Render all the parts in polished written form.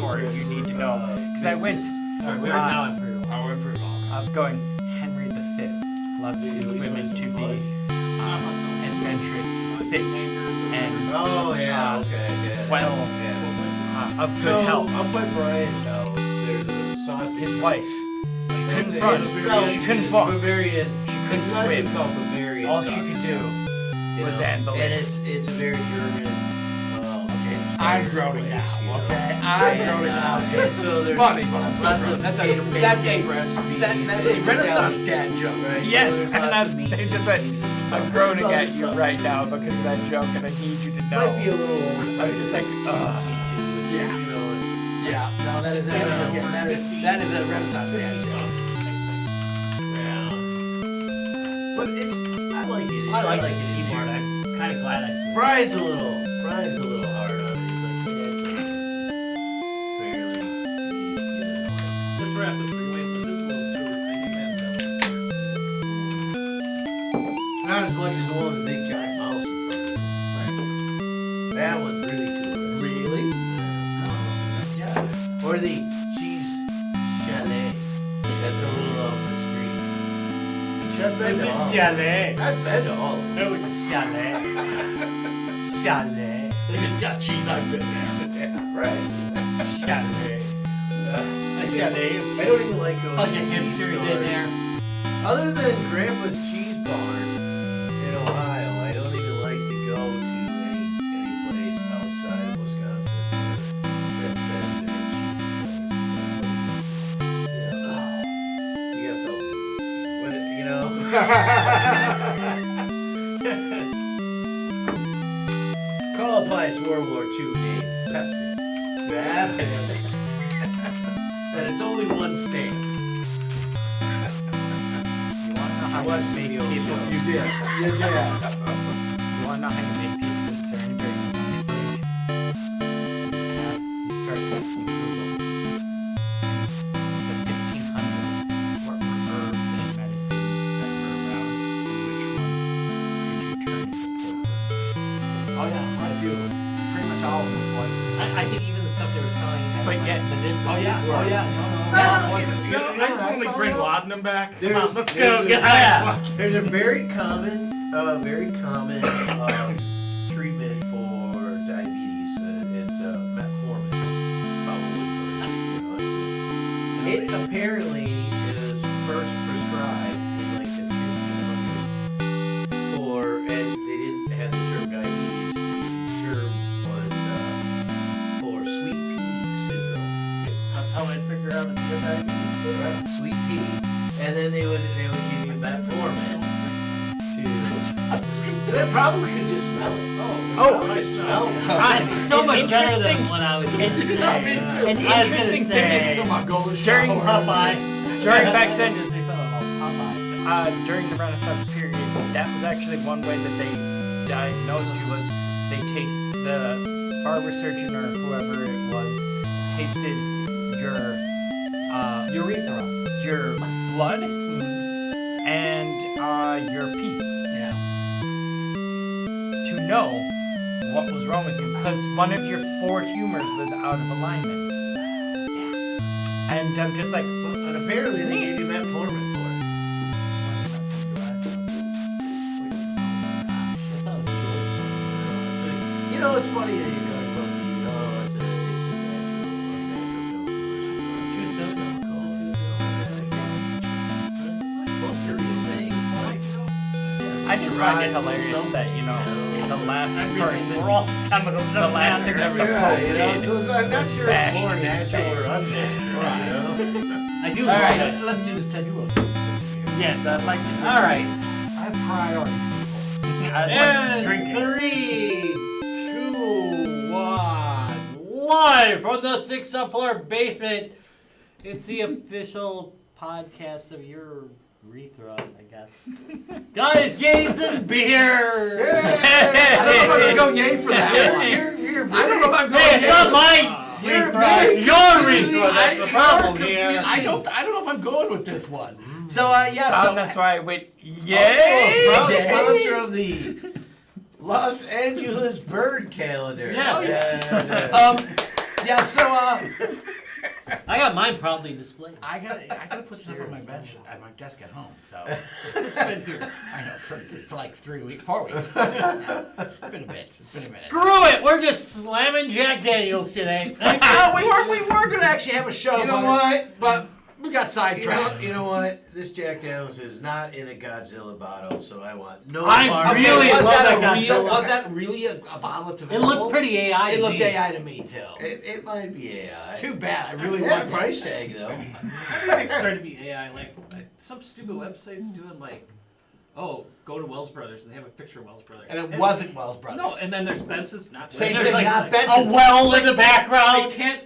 more you need to know. Because I went. We're now in Peru. I went pretty long. I'm going Henry V. Loved his women to be adventurous, fit, and of good health. Up by Brian's house, there's a sausage. His wife. Couldn't run. She couldn't walk. Bavarian. She couldn't swim. Called Bavarian All she could do was Anne Boleyn. And it's a very German. I'm groaning now, okay? I'm groaning now. So there's Funny. lots of That's potato a recipes. That's a Renaissance dad joke, right? Yes, So and there's lots of meats they just and said, cheeses. I'm groaning at you right now because of that joke, and I need you to know. Might be a little old. I'm just like, Yeah. You know, Yeah. No, that is a Renaissance dad joke. yeah. But I like it. I like it anymore. I'm kind of glad I switched. Brian's a little hard on it. He's like, barely. Let's wrap this freeway. So this little tour, I think that's Not as much as one of the big giant mouse in front of it. That one's really cool. Really? Yeah. Or the cheese chalet. That's a little off the street. I've been to all. chalet. I've been to all. of them. It was a chalet. Chalet. If it's got cheese, I've been there. Yeah, right. Chalet. A chalet. I don't even like going Bunch to of cheese hipsters stores. in there. Other than Grandpa's Cheese Barn in Ohio, I don't even like to go to any place outside of Wisconsin that says there's cheese. You have to, when it, you know. Call it by its World War II name, Pepsi. That and it's only one state. you want to know how you make people You did. You did. You want to know how you make people concerned during the lunch break? You start asking Google. The 1500s, what were herbs and medicines that were around, and which ones could you turn into poisons? Oh yeah, I do. Pretty much all of them. I think even the stuff they were selling at But yet- medicinal. Oh yeah. were- Oh yeah. I just want to bring Laudanum back. There's, Come on, let's there's go, a- guys. There's a very common treatment for diabetes. It's metformin, probably for it apparently is first prescribed in like the 1500s and they didn't have the term diabetes. The term was for sweet pea syndrome. That's how I'd figure out if you're diabetes. Right, sweet pea, and then they would give you metformin to. They probably could just smell it. I smell it. It's so much better than interesting- when I was a kid. An I was gonna interesting say- thing is, Come on, go to the during shower. Popeye. during back then, Just say something about Popeye. during the Renaissance period, that was actually one way that they diagnosed you was they the barber surgeon or whoever it was tasted your Urethra. your blood and your pee Yeah. to know what was wrong with you because one of your 4 humors was out of alignment. And I'm just like, And apparently they gave you metformin for it. So, you know, it's funny that you talk about the, it's a natural Too soon? most serious things, like, I just find it hilarious that, you know, the last person, We're all chemicals. the last thing that the yeah, Pope you know, did. so I'm not sure bash it's more his natural or face. unnatural, you know? I do. All right. Let's do this Ted Duo. Yes, I'd like to. All right. I have priorities. I'd like And to drink it. 3, 2, 1. Live from the 6th floor basement. It's the official podcast of your urethra, I guess. Guys, gains and beer. I don't know if I'm gonna go yay for that one. You're I don't know if I'm going Hey, it's yay. not my You're urethra. very It's your urethra. That's the you're problem confused. here. I don't know if I'm going with this one. So yeah, Tom, so that's why I went, also yay! a proud sponsor of the Los Angeles Bird Calendar. Yes. And, Yeah, so I got mine proudly displayed. I gotta put this up on my bench at my desk at home. So It's been here. I know for like 4 weeks now. It's been a bit. It's been a minute. Screw it! We're just slamming Jack Daniels today. That's We were gonna actually have a show. You know what? But we got sidetracked. You know what? This Jack Daniels is not in a Godzilla bottle, so I want no I part. really was love that that a real? Godzilla. Was that really a bottle that's It available? looked pretty AI. It to looked me. AI to me too. It might be AI. Too bad. I really It had want a that. price tag though. I think it's starting to be AI. Like some stupid websites doing like, oh, go to Wells Brothers and they have a picture of Wells Brothers. And it wasn't Wells Brothers. No, and then there's Benson's. Not Same There's thing, like not a Benson. well in the They background. can't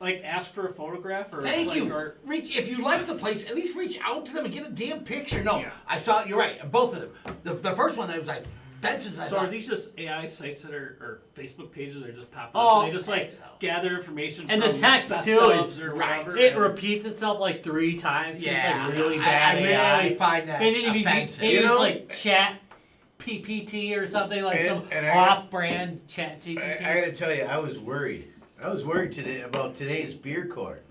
like ask for a photograph or Thank like, you. Or, Reach if you like the place, at least reach out to them and get a damn picture. No, Yeah. I saw. You're right. Both of them. The first one, I was like, Benson's. I so are thought, these just AI sites that are or Facebook pages that are just popping Oh, up? And they just like gather information And the from text, best too, ofs is or right. whatever. It repeats itself like 3 times. yeah, It's like really bad I AI. really find that And if you offensive. use You know? like Chat PPT or something like And- some and I- off-brand Chat GPT. I gotta tell you, I was worried. I was worried today about today's beer court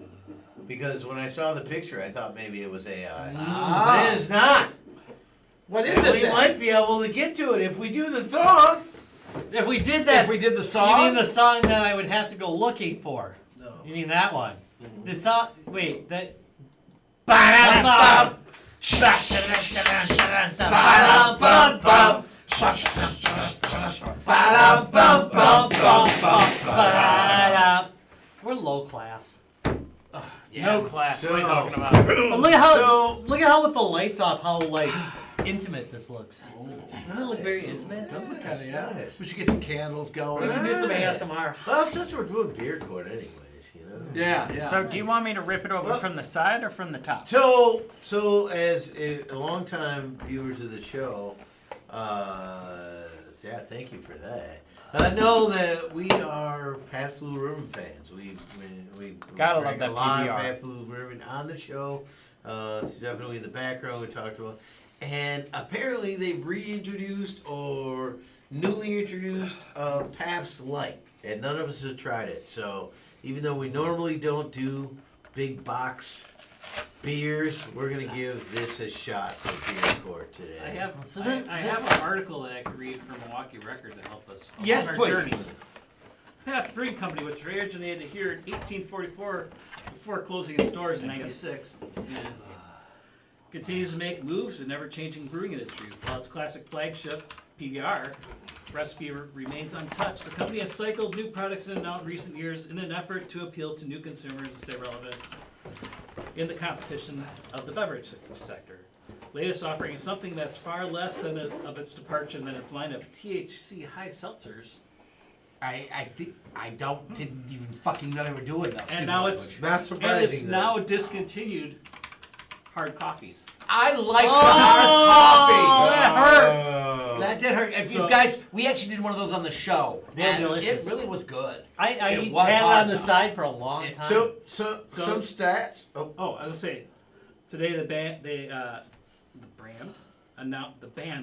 because when I saw the picture, I thought maybe it was AI, but it is not. What is And it? we then? might be able to get to it if we do the song. If we did that, If we did the you song. mean the song that I would have to go looking for? No. You mean that one? Mm-hmm. The song. Wait, that. Ba-da-bum. Ba-da-bum-bum. Ba-da. We're low class. No class. What are you So- talking about? But look at how So- with the lights off, how like intimate this looks. Doesn't it look very intimate? Kinda, yeah. Nice. We should get some candles going. We should do some ASMR. Well, since we're doing beer court anyways, you know. Yeah. So do you want me to rip it over Well- from the side or from the top? So as a longtime viewers of the show, yeah, thank you for that. I know that we are Pabst Blue Ribbon fans. We Gotta love drank that a lot of PBR. Pabst Blue Ribbon on the show. It's definitely in the background we talked about. And apparently they've reintroduced or newly introduced Pabst Light. And none of us have tried it. So even though we normally don't do big box beers, we're going to give this a shot for beer court today. I have So this- I this- have an article that I could read from Milwaukee Record to help us Yes, on our please. journey. Pabst Brewing Company, which originated here in 1844 before closing its doors in 96, continues to make moves in ever-changing brewing industry. While its classic flagship, PBR, recipe remains untouched, the company has cycled new products in and out in recent years in an effort to appeal to new consumers and stay relevant in the competition of the beverage sector. Latest offering is something that's far less than of its departure than its line of THC high seltzers. I think I didn't even fucking know they were doing that. And now it's Not and surprising. it's though. now discontinued hard coffees. I like Oh, the hard that hurts. coffee. That did hurt. If you So- guys, we actually did one of those on the show. They're and delicious. It really was good. I It had was it hard, on the though. side for a long time. So So- some stats. Oh, Oh, I was gonna say, today the band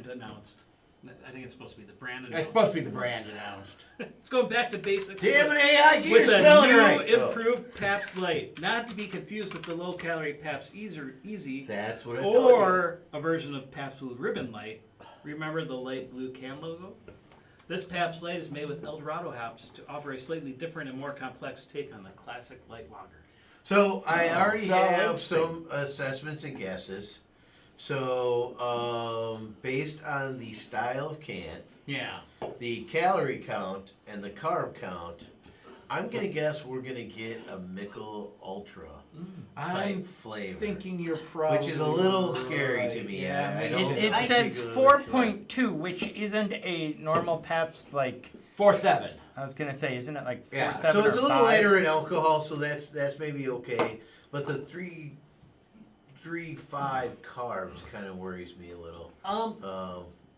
announced. I think it's supposed to be the brand announced. It's supposed to be the brand announced. It's going back to basics. damn it, AI, get your With a spelling new right. improved Pabst Light, not to be confused with the low-calorie Pabst Easy, That's what I thought. you or a version of Pabst Blue Ribbon Light. Remember the light blue can logo? This Pabst Light is made with El Dorado hops to offer a slightly different and more complex take on the classic light lager. So I already So have interesting. some assessments and guesses. So based on the style of can, Yeah. the calorie count, and the carb count, I'm gonna guess we're gonna get a Michelob Ultra type I'm flavor, thinking you're probably which is a little scary to me. Yeah, I maybe don't It think says it's gonna 4.2, which isn't a normal Pabst, like, 4.7. I was going to say, isn't it like 4.7 Yeah, so it's or a little 5? lighter in alcohol, so that's maybe okay. But the 3.5 carbs kind of worries me a little.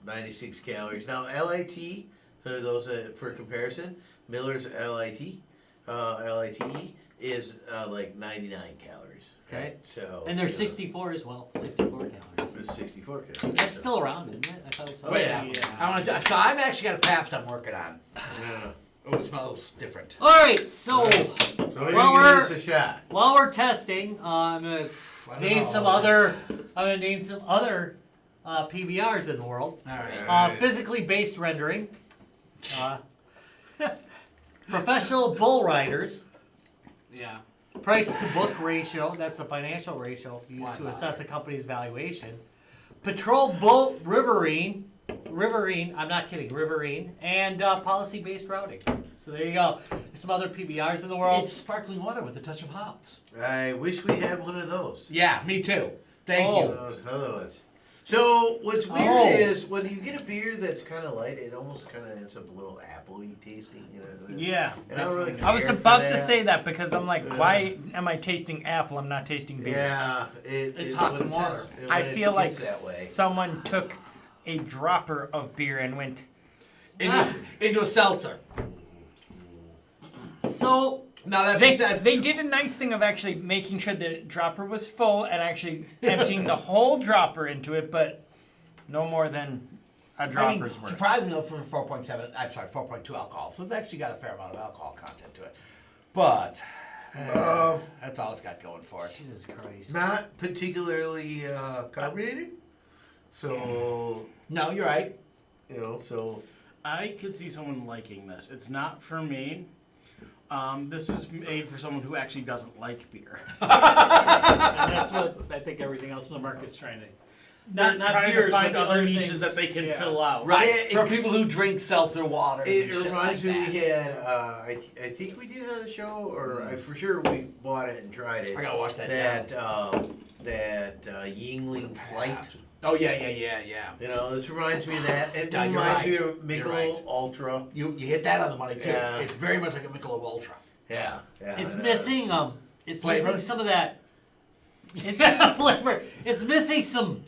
96 calories. Now LIT, so those for comparison, Miller's LIT, LITE is like 99 calories. Okay. So And they're 64 as well. 64 calories. It's 64 calories. That's still around, isn't it? I thought it was. Oh yeah. Yeah. So I've actually got a Pabst I'm working on. Yeah. Oh, it smells different. All right, so So you're Well, gonna we're- give this a shot. while we're testing, I'm gonna name some other. PBRs in the world. All right. Physically based rendering. Professional bull riders. Yeah. Price to book ratio. That's the financial ratio used Why to not? assess a company's valuation. Patrol boat riverine. I'm not kidding, riverine. And policy based routing. So there you go. There's some other PBRs in the world. It's sparkling water with a touch of hops. I wish we had one of those. Yeah, me too. Thank Oh. you. Those other ones. So what's weird Oh. is when you get a beer that's kind of light, it almost kind of ends up a little appley tasting. You know? Yeah. And I don't really I was care for about to that. say that because I'm like, why am I tasting apple? I'm not tasting beer. Yeah, It's hops when and water. tastes- when I it feel like gets that way. someone took a dropper of beer and went. Into a seltzer. So Now that They, being said, they did a nice thing of actually making sure the dropper was full and actually emptying the whole dropper into it, but no more than a dropper's worth. surprisingly for 4.7, I'm sorry, 4.2 alcohol. So it's actually got a fair amount of alcohol content to it. But that's all it's got going for it. Jesus Christ. Not particularly carbonated. So No, you're right. so I could see someone liking this. It's not for me. This is made for someone who actually doesn't like beer. And that's what I think everything else in the market's trying to. They're Not trying beers, to find but other things. niches that they can Yeah. fill out. Right. Yeah, for people who drink seltzer waters it and shit reminds like me that. we had I think we did it on the show, or I for sure we bought it and tried it. I gotta watch that. That Yingling Flight. Oh yeah. This reminds me of that. It Yeah, you're reminds me right. of You're Michelob right. Ultra. You hit that on the money too. Yeah. It's very much like a Michelob Ultra. Yeah. It's missing it's Flavor? missing some of that flavor. It's missing some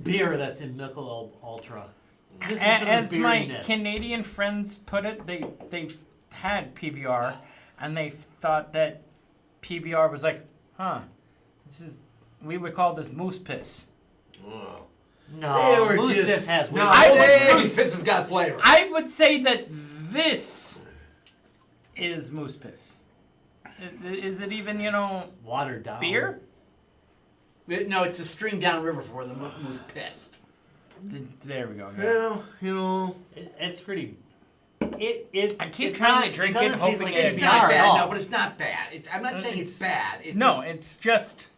beer that's in Michelob Ultra. It's missing some of the As my beeriness. Canadian friends put it, they've had PBR and they thought that PBR was like, we would call this moose piss. Oh. They No, were Moose just- Piss has No, way Moose Piss has got flavor. I would say that this is moose piss. Is it even, watered down. beer? No, it's a stream down river for where the moose pissed. There we go. Yeah. Well, It's pretty. I keep it's trying not, to drink it. Doesn't it, taste hoping like it- It's PBR not at bad, all. no, but it's not bad. I'm not saying it's bad. It's just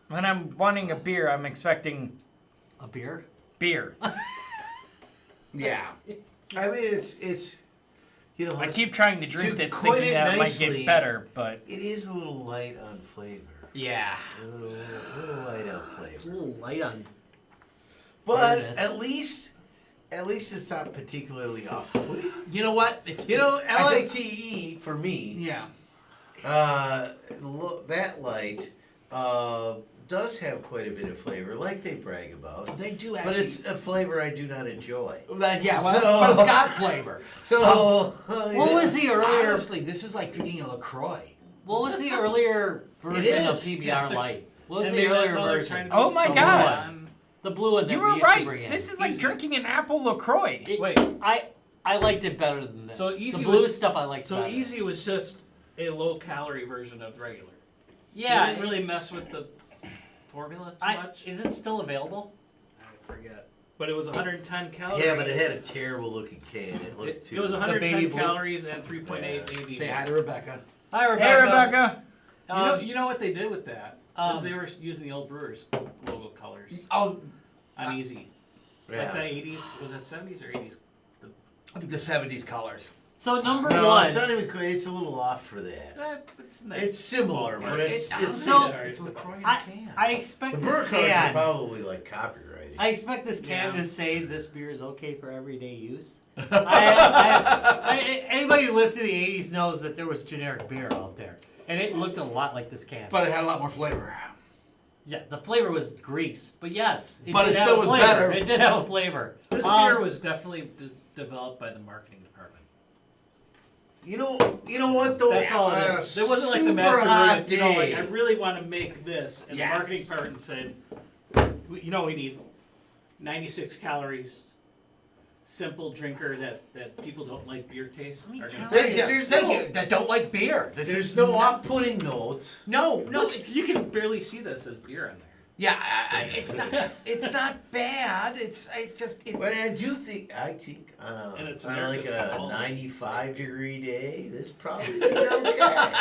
when I'm wanting a beer, I'm expecting A beer? beer. Yeah. I mean, it's I keep trying to drink To this coin thinking it that it might nicely- get better, but it is a little light on flavor. Yeah. A little light on It's a flavor. little light on. But Bitterness. at least it's not particularly off-putting. You know what? It's, LITE for me, Yeah. that light does have quite a bit of flavor, like they brag about. They do But actually. it's a flavor I do not enjoy. But So- it's got flavor. So, What was the earlier? Honestly, this is like drinking a LaCroix. What was the earlier version of is. PBR Light? What was And the maybe that's earlier all they're version? trying to Oh my The God. blue one. The blue one that you we were used to right. bring in. This is like Easy. drinking an apple LaCroix. Wait. I liked it better than this. So the Easy blue was- stuff I liked So better. Easy was just a low-calorie version of regular. Yeah. They didn't really mess with the formula too much. Is it still available? I forget. But it was 110 calories. yeah, but it had a terrible looking can. It looked too. It was baby 110 blue. calories and 3.8 ABV. Say hi to Rebecca. Hi, Hey, Rebecca. Rebecca. You know what they did with that? Is Um, they were using the old Brewers logo colors Oh, on Easy. Like Yeah. the 80s. Was that 70s or 80s? I think the 70s colors. So number No, one. it's not even. It's a little off for that. It's nice. It's similar, but it's So- It's LaCroix in a I, can. I the expect brewer this cards are can. probably like copyrighted. I expect this can Yeah. to say this beer is okay for everyday use. Anybody who lived through the 80s knows that there was generic beer out there. And it looked a lot like this can. But it had a lot more flavor. Yeah, the flavor was grease. But yes, But did it have still a was flavor. better. It did have a flavor. This Um, beer was definitely developed by the marketing department. You know what though? That's all On it a is. There wasn't like the super master hot ingredient, you know, like day. I really want to make this, and Yeah. the marketing department said, we need 96 calories, simple drinker that people don't like beer taste are gonna That don't like beer. There's no off-putting notes. No, you can barely see this as beer on there. yeah, it's not bad. It's But I think And it's on like America's a all- 95-degree day, this probably be okay.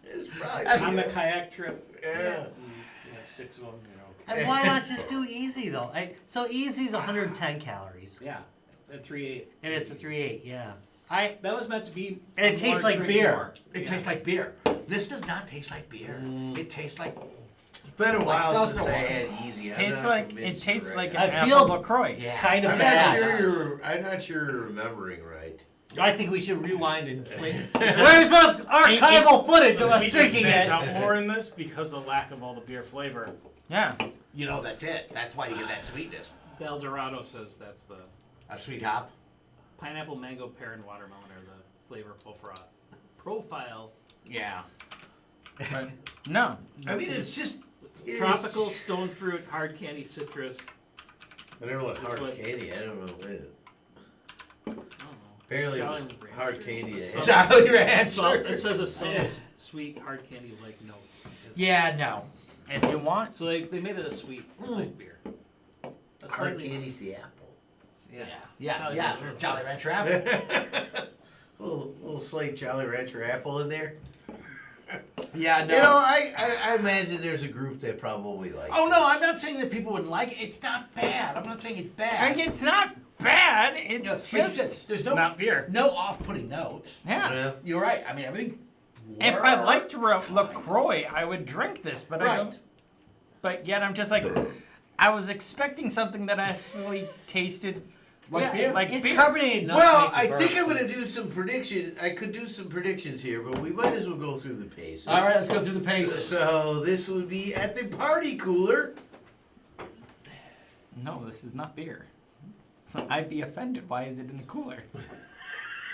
It's probably On the good. kayak trip, Yeah. you have 6 of them, And why not just do easy though? So easy's 110 calories, Yeah, and 3.8. and it's a 3.8. Yeah. That was meant to be. And it tastes more like drink beer. more. It Yeah. tastes like beer. This does not taste like beer. It tastes like It's been a while Like since I seltzer had easy. I'm Tastes not like convinced it tastes right like now. an I feel- apple LaCroix. yeah. Kind of I'm bad. not sure you're remembering right. I think we should rewind and play. Where's the archival footage of The us sweetness drinking stands it? out more in this because of the lack of all the beer flavor. Yeah. You know, that's it. That's why you get that sweetness. El Dorado says that's the A sweet hop. pineapple, mango, pear, and watermelon are the flavorful profile. Yeah. No. I mean, it's just Tropical, stone fruit, hard candy, citrus. I don't know what That's hard what- candy. I don't know what it is. I don't know. Apparently, it Jolly was Rancher. hard candy. Subtle- Jolly Rancher. It says a subtle, sweet, hard candy like note. Yeah, no. If you want. So they made it a sweet like beer. A Hard slightly- candy's the apple. Yeah. Jolly Yeah. Rancher. Jolly Rancher apple. little slight Jolly Rancher apple in there. Yeah, no. You know, I imagine there's a group that probably likes. Oh no, I'm not saying that people wouldn't like it. It's not bad. I'm not saying it's bad. It's not bad. It's You know, but you said just. there's no Not beer. off-putting notes. Yeah. Yeah. You're right. I mean, everything. If I works liked fine. LaCroix, I would drink this, but I don't. Right. But yet I'm just like, I was expecting something that actually tasted Like beer. like It's beer. carbonated enough. Well, to I make it think burn. I'm gonna do some predictions. I could do some predictions here, but we might as well go through the paces. All right, let's go through the paces. So this would be at the party cooler. No, this is not beer. I'd be offended. Why is it in the cooler?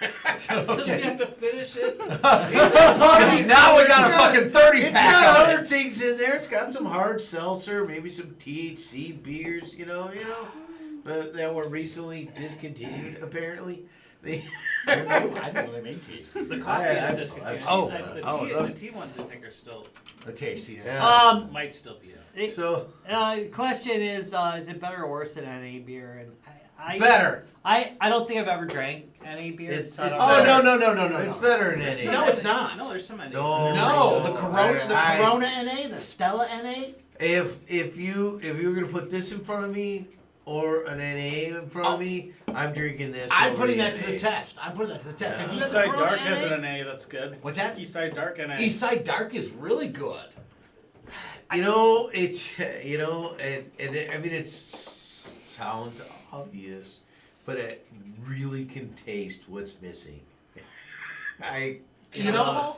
Because we have to finish it. It's a party. Now we got a It's fucking 30 It's pack got of it. other things in there. It's got some hard seltzer, maybe some THC beers. That were recently discontinued. Apparently, they. I didn't know they made taste. The coffee I've- is discontinued. I've- The tea ones I think are still The tasty. Yeah. might still be out. So Question is it better or worse than NA beer? And I better. I don't think I've ever drank NA beer. It's so I don't better. know. no. It's better than any. No, it's not. No, there's some NAs. No. No, the Corona, I- Corona NA, the Stella NA. If you were gonna put this in front of me or an NA in front of me, I'm drinking this. I'm over putting the that to the NA. test. I'm putting that to the test. Have you got the Eastside Corona Dark has NA? an NA that's good. What's that? Eastside Dark NA. Eastside Dark is really good. You know, it's I mean it sounds obvious, but it really can taste what's missing. You know?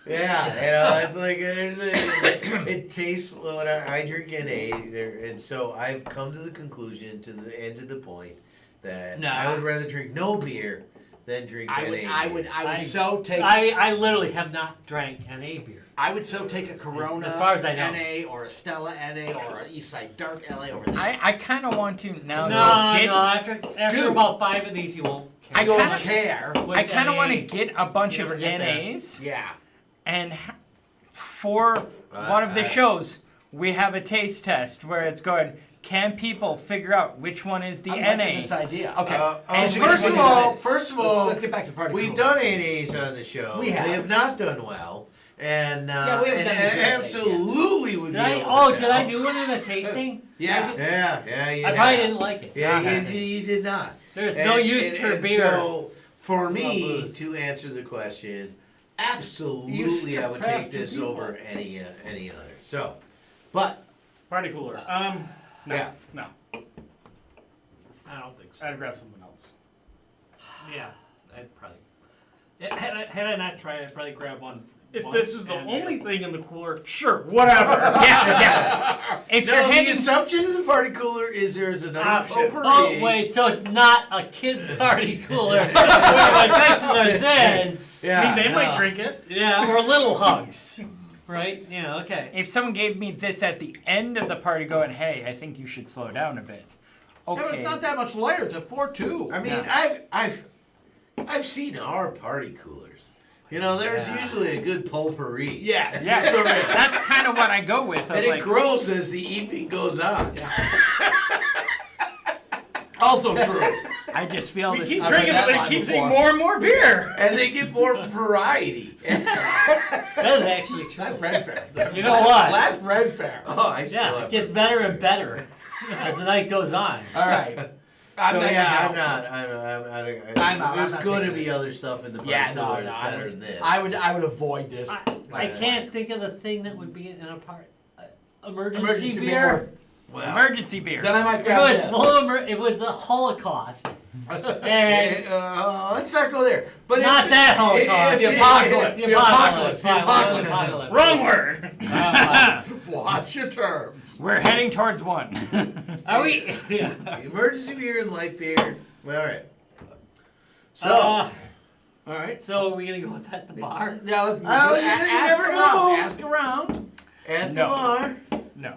Yeah, it's like it tastes when I drink NA there, and so I've come to the conclusion to the point that No. I would rather drink no beer than drink NA. I would I- so take. I literally have not drank NA beer. I would so take a Corona As far as I know. NA or a Stella NA or an Eastside Dark LA over this. I kind of want to now. No, that kids, after Dude. about 5 of these, you won't. I I don't kinda- care. I kind of want to NA. get a bunch You of never get there. NAs, Yeah. and for one of the I- shows, we have a taste test where it's going. Can people figure out which one is the I'm NA? liking this idea. Okay. And First of all, let's get back to party. we've cooler. done NAs on the show. We have. They have not done well. And Yeah, we haven't and done any good absolutely would Did be I? able Oh, to did I tell. do one in a tasting? Yeah. Yeah, you I probably have. didn't like it. Yeah, Honestly. you did not. There's no use for beer. So, for me booze. to answer the question, You absolutely I would suppressed take this your over any other. So, but Party cooler. No. Yeah. No. I don't think so. I'd grab something else. Yeah, I'd probably. Had I not tried, I'd probably grab one. If once this is the and- only thing in the cooler, sure, whatever. Yeah. If you're no, the handing, assumption of the party cooler is there's a nice Option. potpourri. Oh wait, so it's not a kid's party cooler. Where my choices are this. Yeah, I mean, they no. might drink it. Yeah, or little hugs. Right? Yeah. Okay. if someone gave me this at the end of the party, going, "Hey, I think you should slow down a bit," It's not that much lighter. It's a 4.2. I mean, Yeah. I've seen our party coolers. You know, there's usually a good potpourri. Yeah. Yes, that's kind of what I go with. And it grows as the evening goes on. Also true. I just feel We this. keep I've drinking heard it, but that it keeps line getting before. more and more beer. And they get more variety. That is actually true. That's Red Fair. You know what? Last Red Fair. Oh, I still Yeah, have it gets better and better as the night goes on. All right. So I'm I'm out. not. I'm out. I'm There's not going to taking be this. other stuff in the party Yeah, no, cooler no. that's better than this. I would avoid this. I can't think of the thing that would be in a part. Emergency, Emergency beer. Well, Emergency beer. Then I might It grab was this. full of it was the Holocaust. And let's not go there. But not that Holocaust. The apocalypse. The The apocalypse. apocalypse. Apocalypse. Wrong word. Watch your terms. We're heading towards one. Are we? Yeah. Emergency beer and light beer. All right. So, All right. So are we gonna go with that at the bar? Yeah, let's Oh, you ask never around. know. Ask around. at the No. bar. No.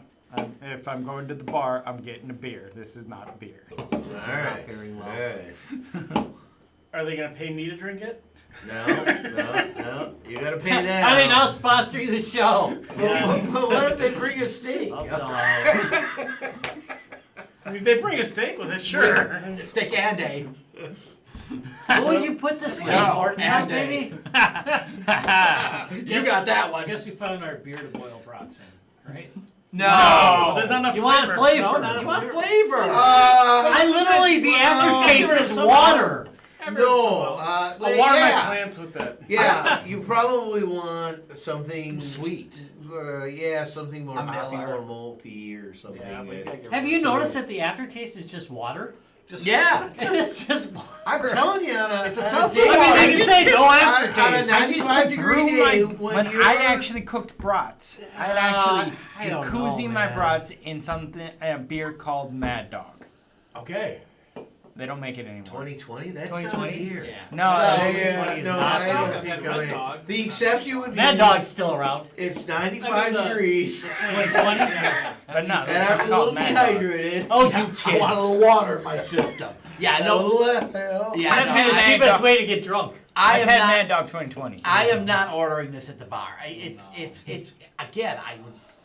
If I'm going to the bar, I'm getting a beer. This is not beer. All right. very well. All right. Are they gonna pay me to drink it? No. You gotta pay that. I mean, I'll sponsor you the show. So what if they bring a steak? I'll sell out. If they bring a steak with it, sure. Stick and a. What would you put this with? No, Pork chop, and maybe? You got that I one. guess we found our beer to boil brats in, right? No, there's not enough You want flavor? No, not You want flavor. flavor? I literally, the aftertaste is water. No. I'll water my yeah. plants with that. Yeah, you probably want something Sweet. something more A hoppy, Miller. more malty or something. Yeah, but you gotta get Have rid you of noticed that the aftertaste is just water? Just Yeah, And it's just water. I'm telling you, on a seltzer day, water. I mean, they can say no on a aftertaste. I used 95 to degree brew day when when you're I actually cooked brats. I'd actually I don't jacuzzi know, my man. brats in a beer called Mad Dog. Okay. They don't make it anymore. 2020. That's 2020? not here. Yeah. No, No, I Dog. don't I've think had I Red Dog. The exception would be Mad Dog's still around. It's 95 I mean, degrees, 2020? but no, and that's I'm what's a little called Mad Dog. dehydrated. Oh, you I want a kids. little water in my system. Yeah, no. Yeah. That's no, been the Mad cheapest Dog. way to get drunk. I I've am had not. Mad Dog 2020. I am not ordering this at the bar. It's again.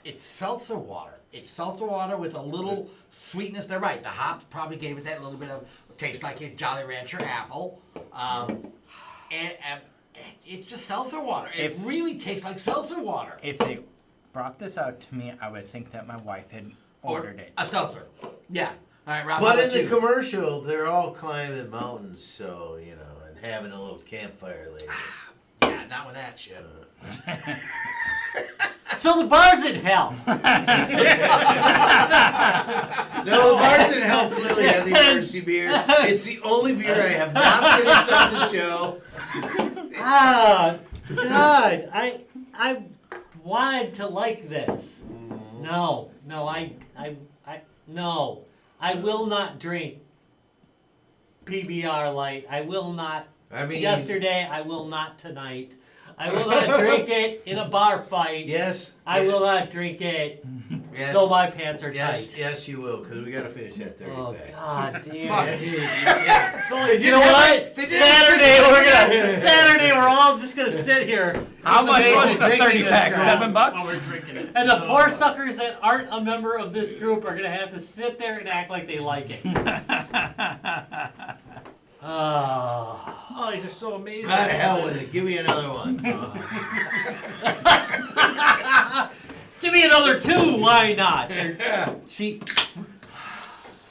It's seltzer water. It's seltzer water with a little sweetness. They're right. The hops probably gave it that little bit of taste like a Jolly Rancher apple. And it's just seltzer water. It If- really tastes like seltzer water. If they brought this out to me, I would think that my wife had ordered it. A seltzer. Yeah. All right, Rob. how But in about the you? commercial, they're all climbing mountains, so and having a little campfire later. Yeah, not with that shit. So the bar's in hell. No, the bar's in hell clearly has the emergency beer. It's the only beer I have not finished on the show. Ah, God, I wanted to like this. No, no. I will not drink PBR light. I will not. I mean, Yesterday, I will not tonight. I will not drink it in a bar fight. yes. I will not drink it Yes, though my pants are yes, tight. yes, you will, because we got to finish that 30 Oh pack. God damn Fuck. it. Yeah. You know what? Saturday we're all just gonna sit here. How in the much was basement the drinking 30 this pack? crap. $7? While we're drinking it. And the poor suckers that aren't a member of this group are gonna have to sit there and act like they like it. Oh. Oh, these are so amazing. Go to hell with it. Give me another one. Give me another two, why not? Cheap.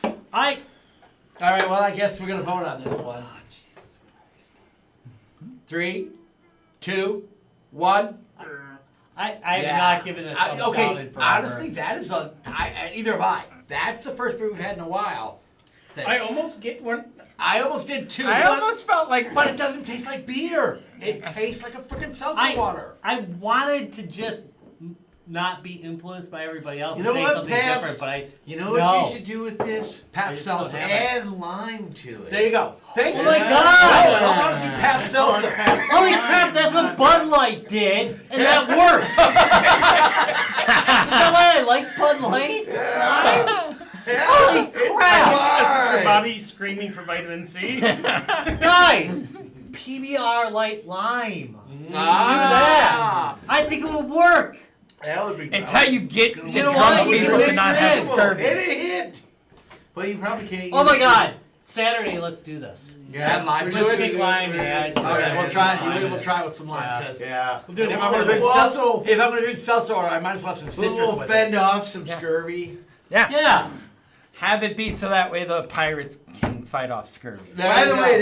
All right. Well, I guess we're gonna vote on this one. Oh, Jesus Christ. 3, 2, 1. I have not given a thumbs down Okay. in forever. Honestly, that is either have I. That's the first beer we've had in a while. I almost get one. I almost did 2. I almost felt like. But it doesn't taste like beer. It tastes like a freaking seltzer water. I wanted to just not be influenced by everybody else You and know say what, something Pabst? different, but You know what No. you should do with this? Pabst seltzer. Add lime to it. There you go. Thank Oh you. my No, God! I want to see Pabst seltzer. holy crap, that's what Bud Light did, and that worked. Is that why I like Bud Light? Holy This is crap! your body screaming for vitamin C. Guys, PBR Light Lime. Do Ah. that. I think it would work. That would be. It's how you get the know drunk what? You people can to not mix have it in. scurvy. Hit a hit. But you probably can't. Oh my use God. Saturday, let's do this. Yeah, lime We're to just it. pick lime, yeah. Okay, we'll try. We'll try with some lime. Yeah. 'Cause Yeah. We'll do it. If We'll I'm gonna drink also- if I'm gonna drink seltzer water, I might as well have some citrus We'll with fend it. off some scurvy. Yeah. Yeah. Have it be so that way the pirates can fight off scurvy. By the you way, go.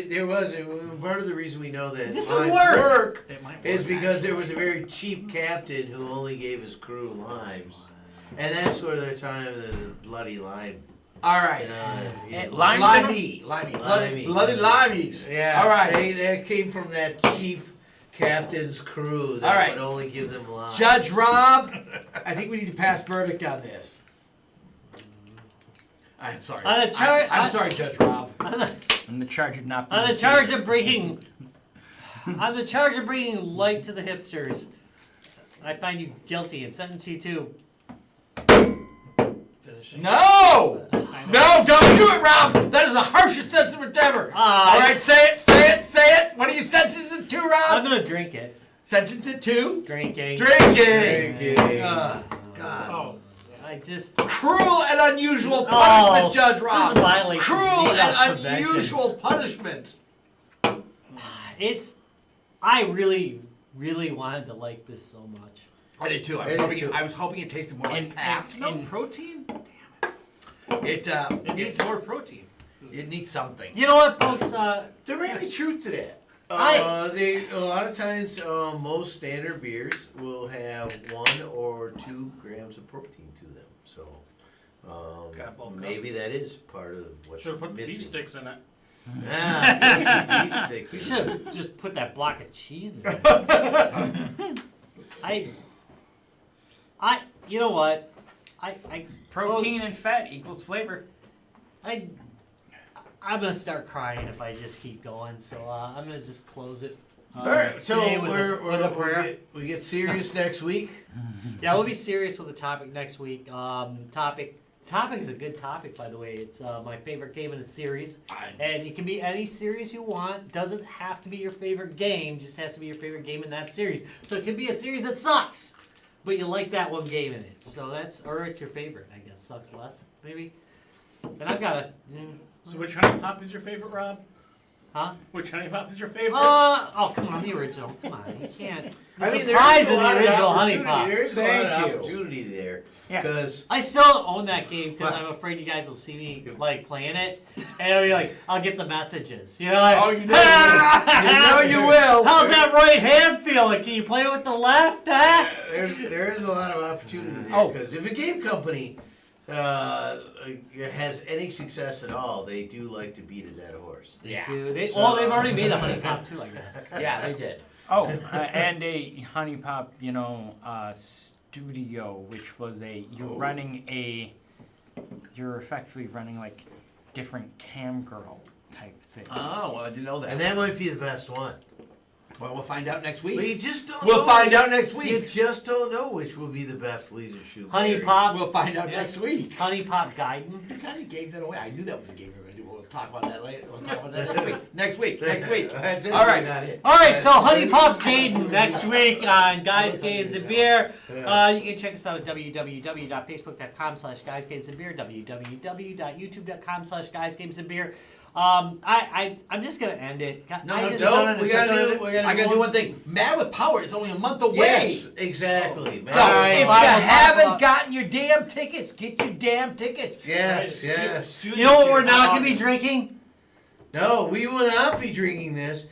there was a part of the reason we know that This would limes work. It might is work, because there was a very cheap captain who only gave his crew limes, and that's where they're tying the bloody lime. All right. Yeah, Lime- Limey. Limey. Bloody limeys. Yeah. All right. That came from that chief captain's crew that All right. would only give them limes. Judge Rob, I think we need to pass verdict on this. I'm sorry. On the char- I'm sorry, Judge Rob. And the charge of not being On the charge of bringing light to the hipsters, I find you guilty and sentence you to. Finishing. No! No, don't do it, Rob! That is the harshest sentence ever! All right, say it, say it, say it! What do you sentence it to, I'm Rob? gonna drink it. Sentence it to? Drinking. Drinking! Drinking. God. Oh, I just. Cruel and unusual punishment, Oh, Judge this Rob! is a violation Cruel of and conventions. unusual punishment! It's. I really, really wanted to like this so much. I did too. I did too. I was hoping it tasted more like And- Pabst. no And- protein? It It needs more protein. it needs something. You know what, folks? There may be truth to that. I- A lot of times, most standard beers will have 1 or 2 grams of protein to them. So Gotta bulk up. maybe that is part of what's Should have put missing. beef sticks in it. Ah, beef stick. You should have just put that block of cheese in there. You know what? protein and fat equals flavor. I'm gonna start crying if I just keep going. So I'm gonna just close it. All right, so today with a prayer. we get serious next week. Yeah, we'll be serious with the topic next week. Topic is a good topic, by the way. It's my favorite game in the series, and it can be any series you want. Doesn't have to be your favorite game. Just has to be your favorite game in that series. So it could be a series that sucks, but you like that one game in it. So or it's your favorite. I guess sucks less, maybe. And I've got a. So which honey pop is your favorite, Rob? Huh? Which honey pop is your favorite? Oh, come on, the original. Come on, you can't. I mean, Surprise there's in a lot the of original Honey opportunity. Pot. There's a lot of Thank you. opportunity there. Yeah. Because I still don't own that game because What? I'm afraid you guys will see me like playing it, and I'll be like, I'll get the messages. You know, like, Oh, you know you will. How's that right hand feeling? Can you play with the left? Huh? there is a lot of opportunity there. Oh. Because if a game company has any success at all, they do like to beat a dead horse. Yeah. Dude, they've already made a honey pop too, I guess. Yeah, they did. Oh, and a honey pop, studio, which was you're effectively running like different cam girl type things. Oh, well, I didn't know that. And that might be the best one. Well, we'll find out next week. We just don't We'll know. find out next You week. just don't know which will be the best leisure shoot. Honey player. pop, We'll find out Yeah. next week. honey pop Gaiden. You kind of gave that away. I knew that was the game we were going to do. We'll talk about that later. We'll talk about that next week. Next week. That's it. All right. We got it. All right, so Honey Pop Gaiden next week on Guys, Gains, and Beer. You can check us out at www.facebook.com/guysgamesandbeer, www.youtube.com/guysgamesandbeer. I'm just gonna end it. No, we gotta do I gotta do one thing. Mad with Power is only a month away. Yes, exactly. So man. All right, if you well, we'll talk haven't about- gotten your damn tickets, get your damn tickets. Yes, yes. You know what we're not gonna be drinking? No, we will not be drinking this,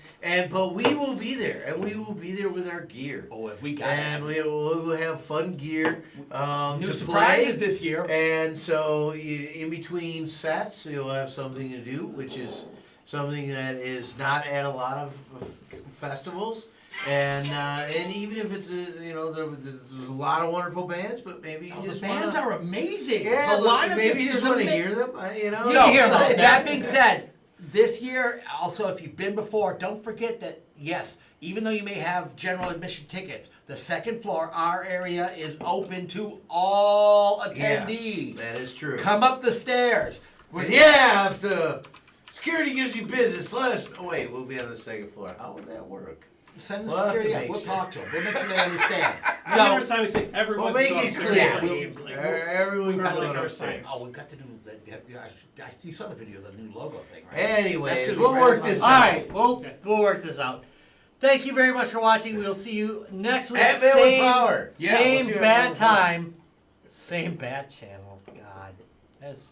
but we will be there, and we will be there with our gear, Oh, if we got and we will have fun gear new to surprises play. this year. And so, in between sets, you'll have something to do, which is something that is not at a lot of festivals. And even if it's there's a lot of wonderful bands, but maybe you Oh, the just bands wanna, are amazing. yeah, the but lineup maybe this you just year's want to ama- hear them. You can hear about that being said, this year, also, if you've been before, don't forget that, yes, even though you may have general admission tickets, the second floor, our area is open to all attendees. That is true. Come up the stairs. And yeah, if the security gives you business, let us. Oh wait, we'll be on the second floor. How would that work? Send the We'll have to security up. make We'll sure. talk to them. We'll make sure they understand. The first time we say everyone Well, make can go it upstairs clear. and play We'll- games. Like, Everyone We've got can the go first upstairs. time. Oh, we've got to do you saw the video of the new logo thing, right? Anyways, That's gonna we'll be work right this on. All out. right, we'll work this out. Thank you very much for watching. We'll see you next week. At Midland Power. Yeah, we'll Same see you at bat Midland Power. time. Same bat channel. God. That's